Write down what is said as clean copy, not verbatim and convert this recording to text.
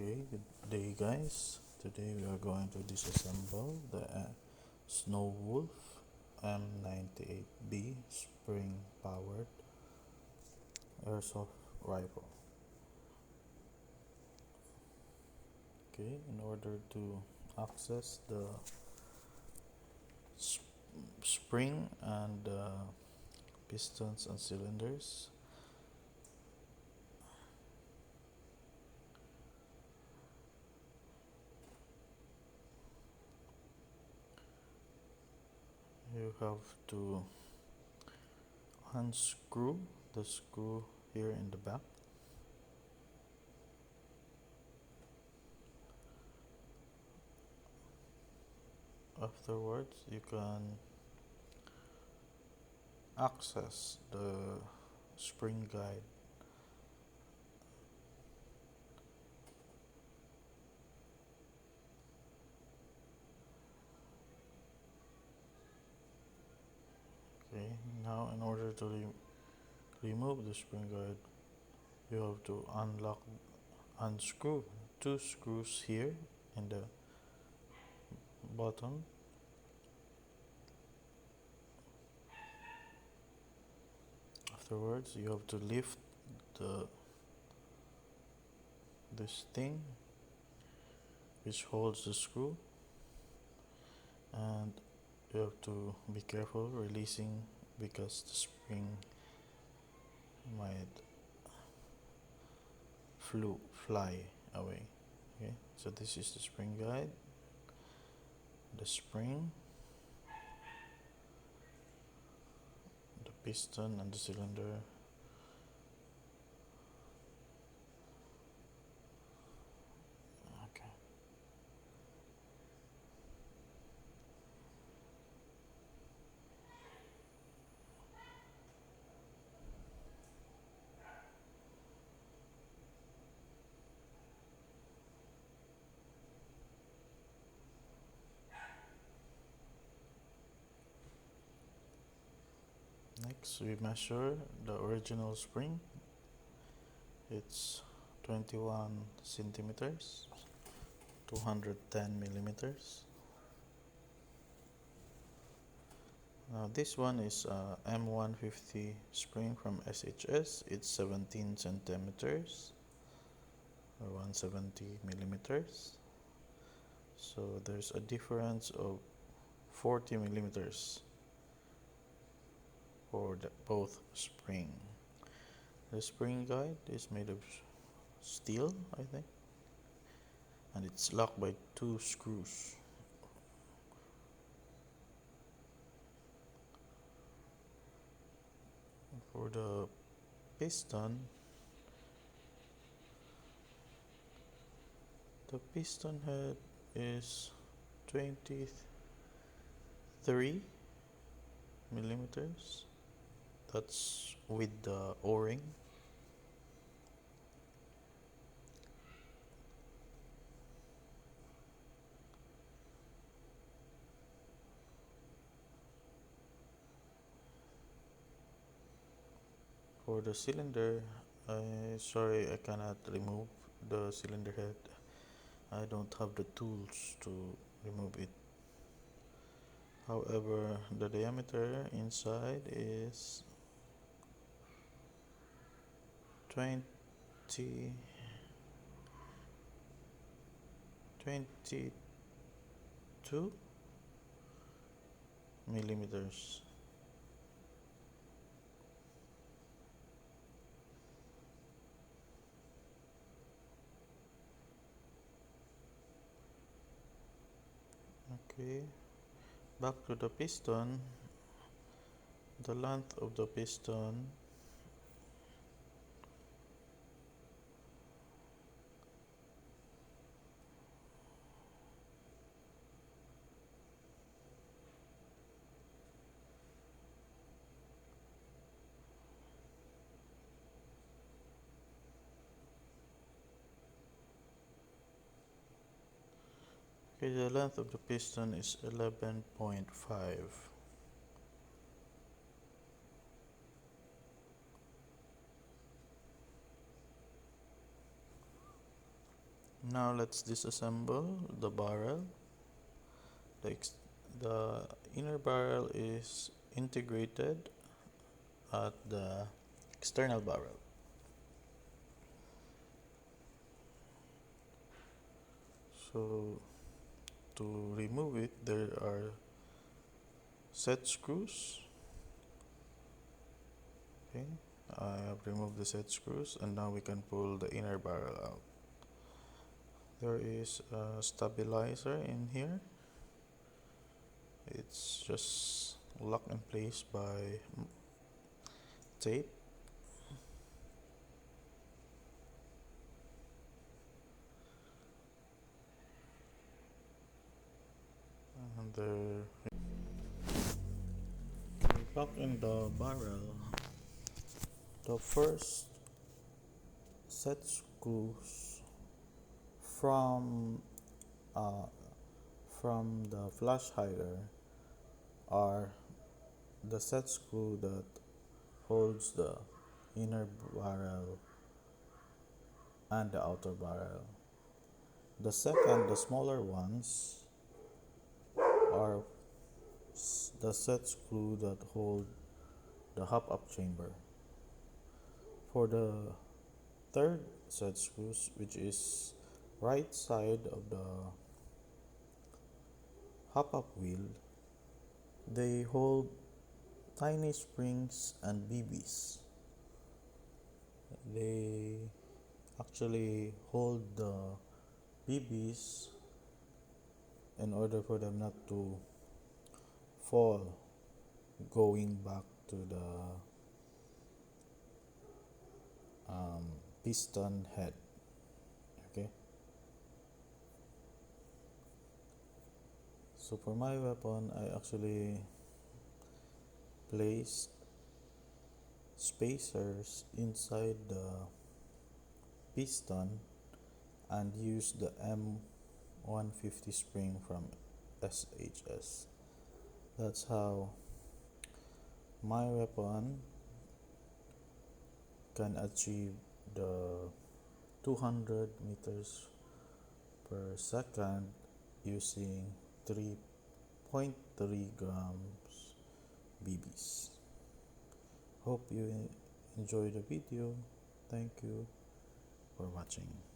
Okay, good day guys. Today we are going to disassemble the Snow Wolf M98B spring powered airsoft rifle. Okay, in order to access the spring and pistons and cylinders, you have to unscrew the screw here in the back. Afterwards, you can access the spring guide. Okay, now in order to remove the spring guide, you have to unscrew two screws here in the bottom. Afterwards, you have to lift this thing which holds the screw, and you have to be careful releasing because the spring might fly away. Okay, so this is the spring guide, the spring, the piston and the cylinder. Okay. Next, we measure the original spring. It's 21 centimeters, 210 millimeters. Now this one is M150 spring from SHS. It's 17 centimeters or 170 millimeters. So there's a difference of 40 millimeters for both spring. The spring guide is made of steel, I think, and it's locked by two screws. For the piston, the piston head is 23 millimeters. That's with the O-ring. For the cylinder, sorry, I cannot remove the cylinder head. I don't have the tools to remove it. However, the diameter inside is 22 millimeters. Okay, back to the piston. The length of the piston Okay, the length of the piston is 11.5. Now let's disassemble the barrel. The inner barrel is integrated at the external barrel. So to remove it, there are set screws. Okay, I have removed the set screws, and now we can pull the inner barrel out. There is a stabilizer in here. It's just locked in place by tape. And back in the barrel, the first set screws from uh, from the flash hider are the set screw that holds the inner barrel and the outer barrel. The second, the smaller ones, are the set screw that hold the hop-up chamber. For the third set screws, which is right side of the hop-up wheel, they hold tiny springs and BBs. They actually hold the BBs in order for them not to fall going back to the piston head. Okay, so for my weapon, I actually placed spacers inside the piston and used the M150 spring from SHS. That's how my weapon can achieve the 200 meters per second using 3.3 grams BBs. Hope you enjoy the video. Thank you for watching.